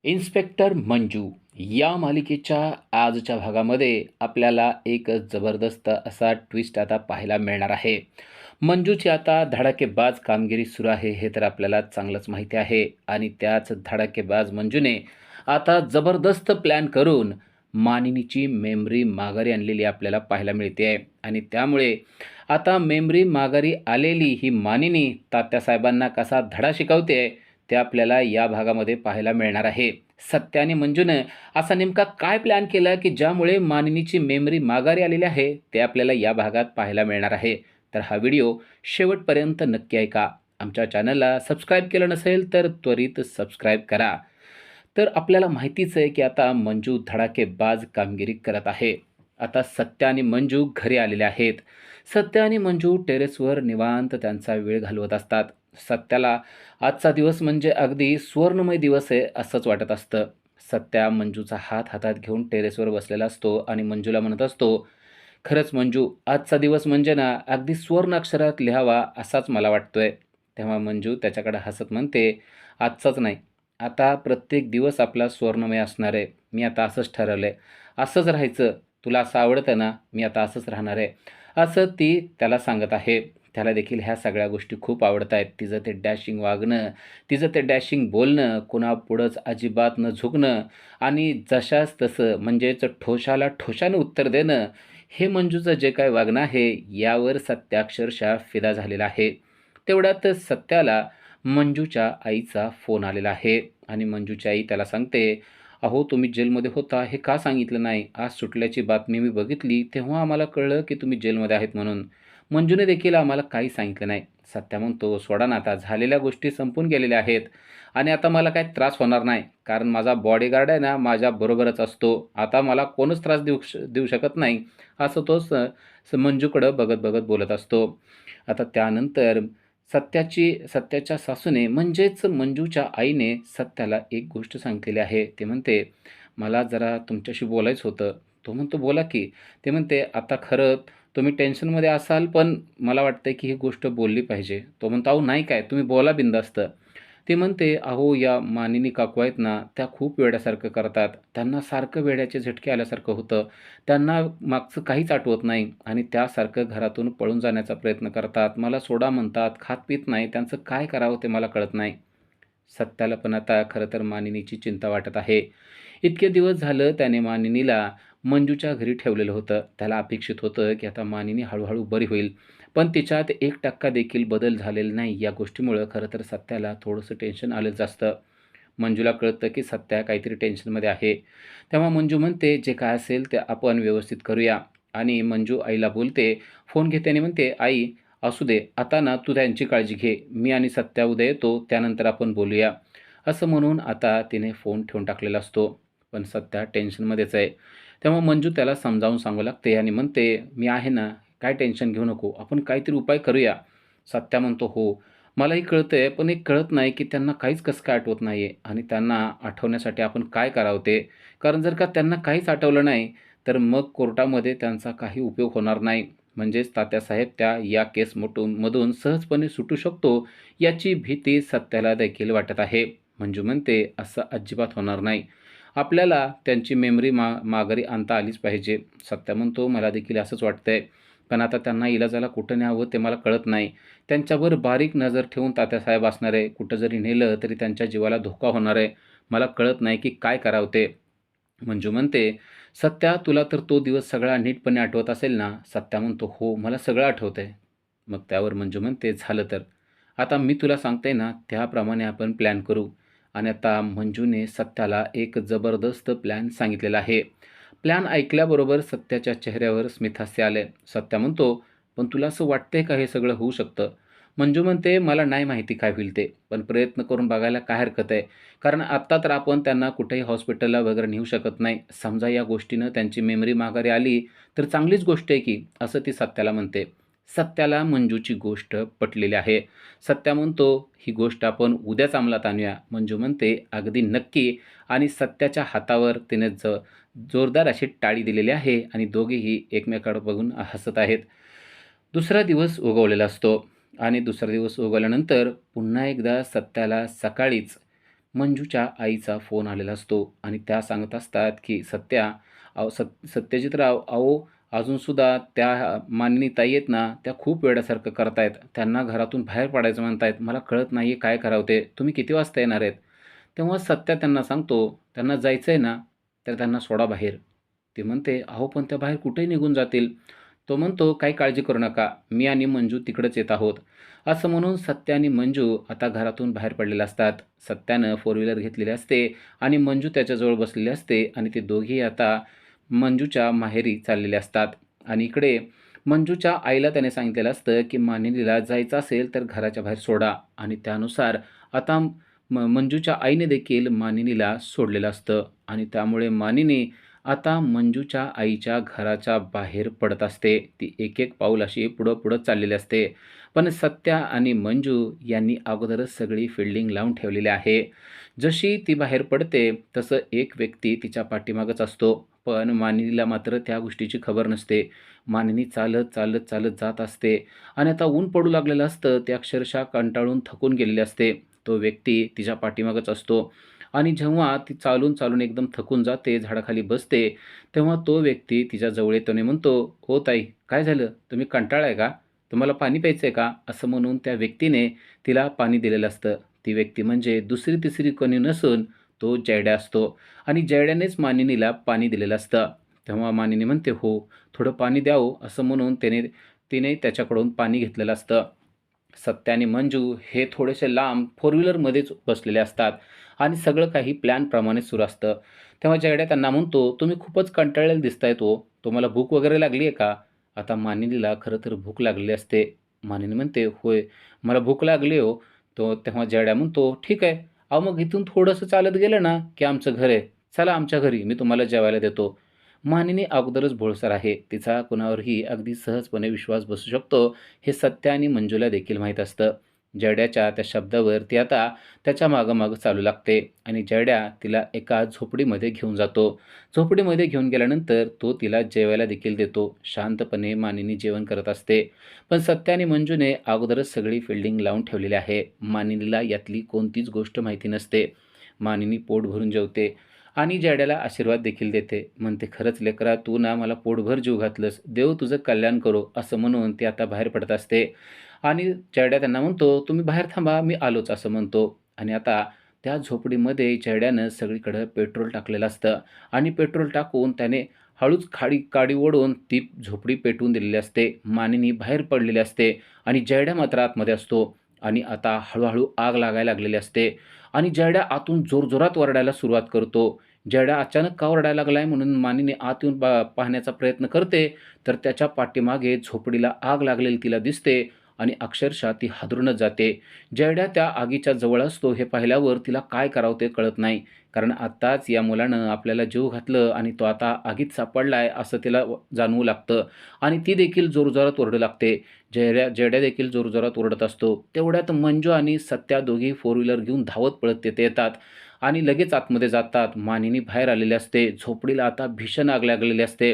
Inspector Manju या मालिकेच्या आजच्या भागामध्ये आपल्याला एक जबरदस्त असा ट्विस्ट आता पाहायला मिळणार आहे. मंजूची आता धडाकेबाज कामगिरी सुरू आहे हे तर आपल्याला चांगलंच माहिती आहे आणि त्याच धडाकेबाज मंजूने आता जबरदस्त प्लॅन करून मानिनीची मेमरी माघारी आणलेली आपल्याला पाहायला मिळते आहे आणि त्यामुळे आता मेमरी माघारी आलेली ही मानिनी तात्यासाहेबांना कसा धडा शिकवते ते आपल्याला या भागामध्ये पाहायला मिळणार आहे. सत्या आणि मंजूनं असा नेमका काय प्लॅन केला की ज्यामुळे मानिनीची मेमरी माघारी आलेली आहे ते आपल्याला या भागात पाहायला मिळणार आहे. तर हा व्हिडिओ शेवटपर्यंत नक्की ऐका. आमच्या चॅनलला सबस्क्राईब केलं नसेल तर त्वरित सबस्क्राईब करा. तर आपल्याला माहितीच आहे की आता मंजू धडाकेबाज कामगिरी करत आहे. आता सत्या आणि मंजू घरी आलेले आहेत. सत्या आणि मंजू टेरेसवर निवांत त्यांचा वेळ घालवत असतात. सत्याला आजचा दिवस म्हणजे अगदी सुवर्णमय दिवस आहे असंच वाटत असतं. सत्या मंजूचा हात हातात घेऊन टेरेसवर बसलेला असतो आणि मंजूला म्हणत असतो, खरंच मंजू आजचा दिवस म्हणजे ना अगदी सुवर्ण अक्षरात लिहावा असाच मला वाटतोय. तेव्हा मंजू त्याच्याकडे हसत म्हणते, आजचाच नाही, आता प्रत्येक दिवस आपला सुवर्णमय असणार आहे. मी आता असंच ठरवलं आहे, असंच राहायचं. तुला असं आवडतं ना, मी आता असंच राहणार आहे असं ती त्याला सांगत आहे. त्याला देखील ह्या सगळ्या गोष्टी खूप आवडत आहेत. तिचं ते डॅशिंग वागणं, तिचं ते डॅशिंग बोलणं, कुणापुढंच अजिबात न झुकणं आणि जशास तसं म्हणजेच ठोशाला ठोशानं उत्तर देणं, हे मंजूचं जे काय वागणं आहे यावर सत्या अक्षरशः फिदा झालेला आहे. तेवढ्यातच सत्याला मंजूच्या आईचा फोन आलेला आहे आणि मंजूची आई त्याला सांगते, अहो तुम्ही जेलमध्ये होता हे का सांगितलं नाही? आज सुटल्याची बातमी मी बघितली तेव्हा आम्हाला कळलं की तुम्ही जेलमध्ये आहेत म्हणून. मंजूने देखील आम्हाला काही सांगितलं नाही. सत्या म्हणतो, सोडा ना आता, झालेल्या गोष्टी संपून गेलेल्या आहेत आणि आता मला काही त्रास होणार नाही कारण माझा बॉडीगार्ड आहे ना माझ्याबरोबरच असतो. आता मला कोणच त्रास देऊ शकत नाही असं तो मंजूकडं बघत बघत बोलत असतो. आता त्यानंतर सत्याच्या सासूने म्हणजेच मंजूच्या आईने सत्याला एक गोष्ट सांगितलेली आहे. ते म्हणते, मला जरा तुमच्याशी बोलायचं होतं. तो म्हणतो, बोला की. ते म्हणते, आता खरं तुम्ही टेन्शनमध्ये असाल पण मला वाटतं की ही गोष्ट बोलली पाहिजे. तो म्हणतो, अहो नाही काय, तुम्ही बोला बिनधास्त. ते म्हणते, अहो या मानिनी काकू आहेत ना त्या खूप वेड्यासारखं करतात. त्यांना सारखं वेड्याचे झटके आल्यासारखं होतं. त्यांना मागचं काहीच आठवत नाही आणि त्यासारखं घरातून पळून जाण्याचा प्रयत्न करतात. मला सोडा म्हणतात, खात पीत नाही. त्यांचं काय करावं ते मला कळत नाही. सत्याला पण आता खरं तर मानिनीची चिंता वाटत आहे. इतके दिवस झालं त्याने मानिनीला मंजूच्या घरी ठेवलेलं होतं. त्याला अपेक्षित होतं की आता मानिनी हळूहळू बरी होईल. पण तिच्यात 1% देखील बदल झालेला नाही. या गोष्टीमुळं खरं तर सत्याला थोडंसं टेन्शन आलंच असतं. मंजूला कळतं की सत्या काहीतरी टेन्शनमध्ये आहे. तेव्हा मंजू म्हणते, जे काय असेल ते आपण व्यवस्थित करूया आणि मंजू आईला बोलते, फोन घेते आणि म्हणते, आई असू दे, आता ना तू त्यांची काळजी घे. मी आणि सत्या उद्या येतो, त्यानंतर आपण बोलूया. असं म्हणून आता तिने फोन ठेवून टाकलेला असतो. पण सत्या टेन्शनमध्येच आहे. तेव्हा मंजू त्याला समजावून सांगू लागते आणि म्हणते, मी आहे ना, काय टेन्शन घेऊ नको. आपण काहीतरी उपाय करूया. सत्या म्हणतो, हो, मलाही कळतंय, पण एक कळत नाही की त्यांना काहीच कसं काय आठवत नाही आहे आणि त्यांना आठवण्यासाठी आपण काय करावं ते. कारण जर का त्यांना काहीच आठवलं नाही, तर मग कोर्टामध्ये त्यांचा काही उपयोग होणार नाही. म्हणजेच तात्यासाहेब या केस मधून सहजपणे सुटू शकतो, याची भीती सत्याला देखील वाटत आहे. मंजू म्हणते, असं अजिबात होणार नाही. आपल्याला त्यांची मेमरी माघारी आणता आलीच पाहिजे. सत्या म्हणतो, मला देखील असंच वाटतंय. पण आता त्यांना इलाजाला कुठं न्यावं ते मला कळत नाही. त्यांच्यावर बारीक नजर ठेवून तात्यासाहेब असणार आहे. कुठं जरी नेलं तरी त्यांच्या जीवाला धोका होणार आहे. मला कळत नाही की काय करावं ते. मंजू म्हणते, सत्या तुला तर तो दिवस सगळा नीटपणे आठवत असेल ना? सत्या म्हणतो, हो, मला सगळं आठवतंय. मग त्यावर मंजू म्हणते, झालं तर. आता मी तुला सांगते ना त्याप्रमाणे आपण प्लॅन करू. आणि आता मंजूने सत्याला एक जबरदस्त प्लॅन सांगितलेला आहे. प्लॅन ऐकल्याबरोबर सत्याच्या चेहऱ्यावर स्मितहास्य आले. सत्या म्हणतो, पण तुला असं वाटतंय का हे सगळं होऊ शकतं? मंजू म्हणते, मला नाही माहिती काय होईल ते, पण प्रयत्न करून बघायला काय हरकत आहे. कारण आत्ता तर आपण त्यांना कुठेही हॉस्पिटलला वगैरे नेऊ शकत नाही. समजा या गोष्टीनं त्यांची मेमरी माघारी आली तर चांगलीच गोष्ट आहे की, असं ती सत्याला म्हणते. सत्याला मंजूची गोष्ट पटलेली आहे. सत्या म्हणतो, ही गोष्ट आपण उद्याच अंमलात आणूया. मंजू म्हणते, अगदी नक्की. आणि सत्याच्या हातावर तिने जोरदार अशी टाळी दिलेली आहे आणि दोघेही एकमेकाकडे बघून हसत आहेत. दुसरा दिवस उगवलेला असतो आणि दुसरा दिवस उगवल्यानंतर पुन्हा एकदा सत्याला सकाळीच मंजूच्या आईचा फोन आलेला असतो आणि त्या सांगत असतात, की सत्यजितराव, अहो अजूनसुद्धा त्या मानिनी ताई आहेत ना, त्या खूप वेड्यासारखं करतायत. त्यांना घरातून बाहेर पडायचं म्हणतायत. मला कळत नाही आहे काय करावं ते. तुम्ही किती वाजता येणार आहेत? तेव्हा सत्या त्यांना सांगतो, त्यांना जायचं आहे ना, तर त्यांना सोडा बाहेर. ती म्हणते, "अहो पण त्या बाहेर कुठेही निघून जातील." तो म्हणतो, "काही काळजी करू नका. मी आणि मंजू तिकडंच येत आहोत." असं म्हणून सत्या आणि मंजू आता घरातून बाहेर पडलेले असतात. सत्यानं फोर व्हीलर घेतलेली असते आणि मंजू त्याच्याजवळ बसलेली असते आणि ते दोघेही आता मंजूच्या माहेरी चाललेले असतात. आणि इकडे मंजूच्या आईला त्याने सांगितलेलं असतं, की मानिनीला जायचं असेल तर घराच्या बाहेर सोडा आणि त्यानुसार आता मंजूच्या आईने देखील मानिनीला सोडलेलं असतं आणि त्यामुळे मानिनी आता मंजूच्या आईच्या घराच्या बाहेर पडत असते. ती एक-एक पाऊल अशी पुढं-पुढं चाललेली असते. पण सत्या आणि मंजू यांनी अगोदरच सगळी फिल्डिंग लावून ठेवलेली आहे. जशी ती बाहेर पडते, तसं एक व्यक्ती तिच्या पाठीमागच असतो. पण मानिनीला मात्र त्या गोष्टीची खबर नसते. मानिनी चालत, चालत, चालत जात असते आणि आता ऊन पडू लागलेलं असतं. ती अक्षरशः कंटाळून थकून गेलेली असते. तो व्यक्ती तिच्या पाठीमागच असतो आणि जेव्हा ती चालून एकदम थकून जाते, झाडाखाली बसते, तेव्हा तो व्यक्ती तिच्या जवळ येतो आणि म्हणतो, "हो ताई, काय झालं? तुम्ही कंटाळलाय का? तुम्हाला पाणी प्यायचंय का?" असं म्हणून त्या व्यक्तीने तिला पाणी दिलेलं असतं. ती व्यक्ती म्हणजे दुसरी-तिसरी कोणी नसून तो जयड्या असतो आणि जयड्यानेच मानिनीला पाणी दिलेलं असतं. तेव्हा मानिनी म्हणते, "हो, थोडं पाणी द्या हो," असं म्हणून तिने त्याच्याकडून पाणी घेतलेलं असतं. सत्या आणि मंजू हे थोडेसे लांब फोर व्हीलरमध्येच बसलेले असतात आणि सगळं काही प्लॅनप्रमाणे सुरू असतं. तेव्हा जयड्या त्यांना म्हणतो, "तुम्ही खूपच कंटाळलेले दिसतायत हो. तुम्हाला भूक वगैरे लागली आहे का?" आता मानिनीला खरं तर भूक लागलेली असते. मानिनी म्हणते, "होय, मला भूक लागली हो." तेव्हा जयड्या म्हणतो, "ठीक आहे. अहो मग इथून थोडंसं चालत गेलं ना, की आमचं घर आहे. चला आमच्या घरी, मी तुम्हाला जेवायला देतो." मानिनी अगोदरच भोळसर आहे. तिचा कुणावरही अगदी सहजपणे विश्वास बसू शकतो, हे सत्य आणि मंजूला देखील माहीत असतं. जयड्याच्या त्या शब्दावर ती आता त्याच्या मागं चालू लागते आणि जयड्या तिला एका झोपडीमध्ये घेऊन जातो. झोपडीमध्ये घेऊन गेल्यानंतर तो तिला जेवायला देखील देतो. शांतपणे मानिनी जेवण करत असते. पण सत्य आणि मंजूने अगोदरच सगळी फिल्डिंग लावून ठेवलेली आहे. मानिनीला यातली कोणतीच गोष्ट माहिती नसते. मानिनी पोट भरून जेवते आणि जयड्याला आशीर्वाद देखील देते. म्हणते, "खरंच लेकरा, तू ना मला पोटभर जीव घातलंस. देव तुझं कल्याण करो." असं म्हणून ती आता बाहेर पडत असते आणि जयड्या त्यांना म्हणतो, "तुम्ही बाहेर थांबा, मी आलोच." असं म्हणतो आणि आता त्या झोपडीमध्ये जयड्यानं सगळीकडं पेट्रोल टाकलेलं असतं आणि पेट्रोल टाकून त्याने हळूच काडी ओढून ती झोपडी पेटवून दिलेली असते. मानिनी बाहेर पडलेली असते आणि जयड्या मात्र आतमध्ये असतो आणि आता हळू आग लागायला लागलेली असते आणि जयड्या आतून जोरजोरात ओरडायला सुरुवात करतो. जयड्या अचानक का ओरडायला लागलाय म्हणून मानिनी आत येऊन पाहण्याचा प्रयत्न करते, तर त्याच्या पाठीमागे झोपडीला आग लागलेली तिला दिसते आणि अक्षरशः ती हादरूनच जाते. जयड्या त्या आगीच्या जवळ असतो हे पाहिल्यावर तिला काय करावं ते कळत नाही. कारण आत्ताच या मुलानं आपल्याला जीव घातलं आणि तो आता आगीत सापडलाय असं तिला जाणवू लागतं आणि ती देखील जोरजोरात ओरडू लागते. जयड्या देखील जोरजोरात ओरडत असतो. तेवढ्यात मंजू आणि सत्या दोघी फोर व्हीलर घेऊन धावत पळत तिथे येतात आणि लगेच आतमध्ये जातात. मानिनी बाहेर आलेली असते. झोपडीला आता भीषण आग लागलेली असते.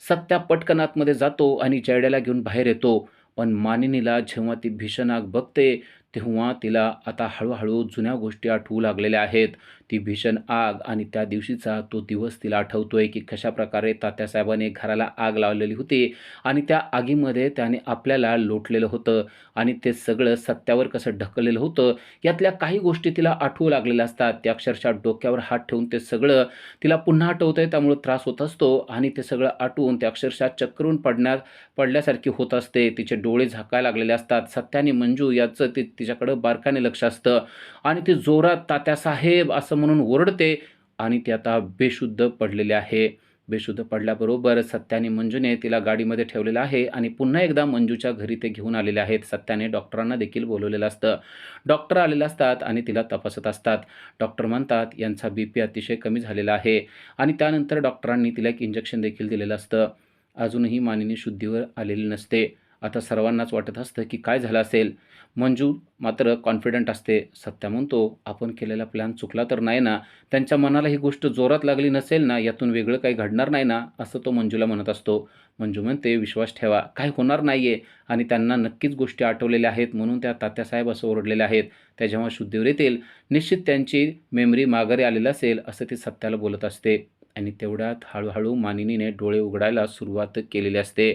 सत्या पटकन आतमध्ये जातो आणि जयड्याला घेऊन बाहेर येतो. पण मानिनीला जेव्हा ती भीषण आग बघते, तेव्हा तिला आता हळू जुन्या गोष्टी आठवू लागलेल्या आहेत. ती भीषण आग आणि त्या दिवशीचा तो दिवस तिला आठवतोय, की कशाप्रकारे तात्यासाहेबांनी घराला आग लावलेली होती आणि त्या आगीमध्ये त्याने आपल्याला लोटलेलं होतं आणि ते सगळं सत्यावर कसं ढकललेलं होतं. यातल्या काही गोष्टी तिला आठवू लागलेल्या असतात. त्या अक्षरशः डोक्यावर हात ठेवून ते सगळं तिला पुन्हा आठवतंय. त्यामुळे त्रास होत असतो आणि ते सगळं आठवून ते अक्षरशः चक्रून पडल्यासारखी होत असते. तिचे डोळे झाकायला लागलेले असतात. सत्या आणि मंजू याचं तिच्याकडं बारकाईने लक्ष असतं आणि ती जोरात तात्यासाहेब असं म्हणून ओरडते आणि ती आता बेशुद्ध पडलेली आहे. बेशुद्ध पडल्याबरोबर सत्या आणि मंजूने तिला गाडीमध्ये ठेवलेलं आहे आणि पुन्हा एकदा मंजूच्या घरी ते घेऊन आलेले आहेत. सत्याने डॉक्टरांना देखील बोलवलेलं असतं. डॉक्टर आलेले असतात आणि तिला तपासत असतात. डॉक्टर म्हणतात, "यांचा बीपी अतिशय कमी झालेला आहे." आणि त्यानंतर डॉक्टरांनी तिला एक इंजेक्शन देखील दिलेलं असतं. अजूनही मानिनी शुद्धीवर आलेली नसते. आता सर्वांनाच वाटत असतं, की काय झालं असेल? मंजू मात्र कॉन्फिडंट असते. सत्या म्हणतो, "आपण केलेला प्लॅन चुकला तर नाही ना? त्यांच्या मनाला ही गोष्ट जोरात लागली नसेल ना? यातून वेगळं काही घडणार नाही ना?" असं तो मंजूला म्हणत असतो. मंजू म्हणते, विश्वास ठेवा, काही होणार नाही आहे आणि त्यांना नक्कीच गोष्टी आठवलेल्या आहेत म्हणून त्या तात्यासाहेब असं ओरडलेले आहेत. त्या जेव्हा शुद्धीवर येतील निश्चित त्यांची मेमरी माघारी आलेली असेल असं ती सत्याला बोलत असते. आणि तेवढ्यात हळूहळू मानिनीने डोळे उघडायला सुरुवात केलेली असते.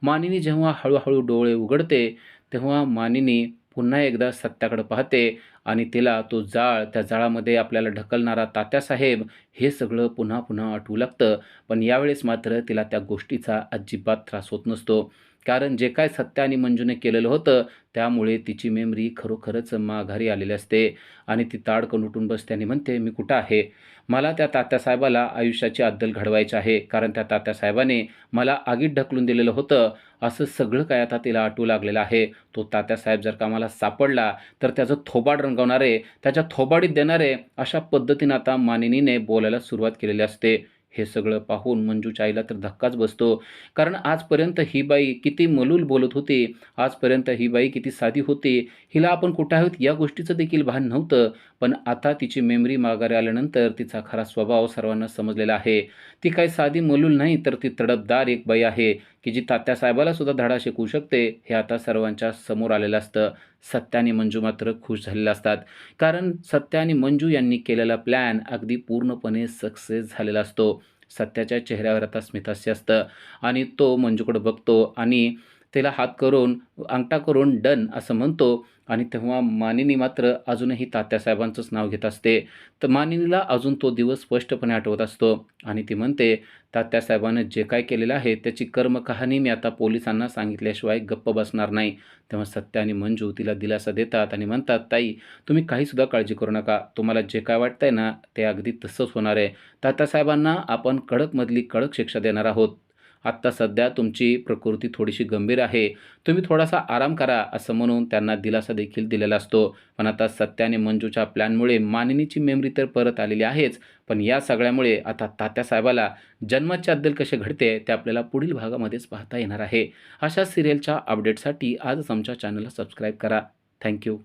मानिनी जेव्हा हळूहळू डोळे उघडते तेव्हा मानिनी पुन्हा एकदा सत्याकडे पाहते आणि तिला तो जाळ, त्या जाळामध्ये आपल्याला ढकलणारा तात्यासाहेब हे सगळं पुन्हा पुन्हा आठवू लागतं. पण यावेळेस मात्र तिला त्या गोष्टीचा अजिबात त्रास होत नसतो. कारण जे काय सत्या आणि मंजूने केलेलं होतं त्यामुळे तिची मेमरी खरोखरच माघारी आलेली असते. आणि ती ताडकन उठून बसते आणि म्हणते, मी कुठं आहे? मला त्या तात्यासाहेबाला आयुष्याची अद्दल घडवायची आहे. कारण त्या तात्यासाहेबाने मला आगीत ढकलून दिलेलं होतं. असं सगळं काय आता तिला आठवू लागलेलं आहे. तो तात्यासाहेब जर का मला सापडला तर त्याचं थोबाड रंगवणारे, त्याच्या थोबाडीत देणारे अशा पद्धतीनं आता मानिनीने बोलायला सुरुवात केलेली असते. हे सगळं पाहून मंजूच्या आईला तर धक्काच बसतो. कारण आजपर्यंत ही बाई किती मलूल बोलत होती. आजपर्यंत ही बाई किती साधी होती. हिला आपण कुठे आहोत या गोष्टीचं देखील भान नव्हतं. पण आता तिची मेमरी माघारी आल्यानंतर तिचा खरा स्वभाव सर्वांना समजलेला आहे. ती काही साधी मलूल नाही तर ती तडफदार एक बाई आहे की जी तात्यासाहेबाला सुद्धा धडा शिकवू शकते. हे आता सर्वांच्या समोर आलेलं असतं. सत्या आणि मंजू मात्र खुश झालेले असतात. कारण सत्या आणि मंजू यांनी केलेला प्लॅन अगदी पूर्णपणे सक्सेस झालेला असतो. सत्याच्या चेहऱ्यावर आता स्मितहास्य असतं आणि तो मंजूकडे बघतो आणि तिला हात करून, अंगठा करून डन असं म्हणतो. आणि तेव्हा मानिनी मात्र अजूनही तात्यासाहेबांचंच नाव घेत असते. तर मानिनीला अजून तो दिवस स्पष्टपणे आठवत असतो आणि ती म्हणते, तात्यासाहेबानं जे काय केलेलं आहे त्याची कर्मकहाणी मी आता पोलिसांना सांगितल्याशिवाय गप्प बसणार नाही. तेव्हा सत्या आणि मंजू तिला दिलासा देतात आणि म्हणतात, ताई तुम्ही काहीसुद्धा काळजी करू नका. तुम्हाला जे काय वाटतंय ना ते अगदी तसंच होणार आहे. तात्यासाहेबांना आपण कडकमधली कडक शिक्षा देणार आहोत. आत्ता सध्या तुमची प्रकृती थोडीशी गंभीर आहे. तुम्ही थोडासा आराम करा असं म्हणून त्यांना दिलासा देखील दिलेला असतो. पण आता सत्या आणि मंजूच्या प्लॅनमुळे मानिनीची मेमरी तर परत आलेली आहेच. पण या सगळ्यामुळे आता तात्यासाहेबाला जन्माची अद्दल कशी घडते ते आपल्याला पुढील भागामध्येच पाहता येणार आहे. अशा सिरियलच्या अपडेटसाठी आजच आमच्या चॅनलला सबस्क्राईब करा. थँक्यू.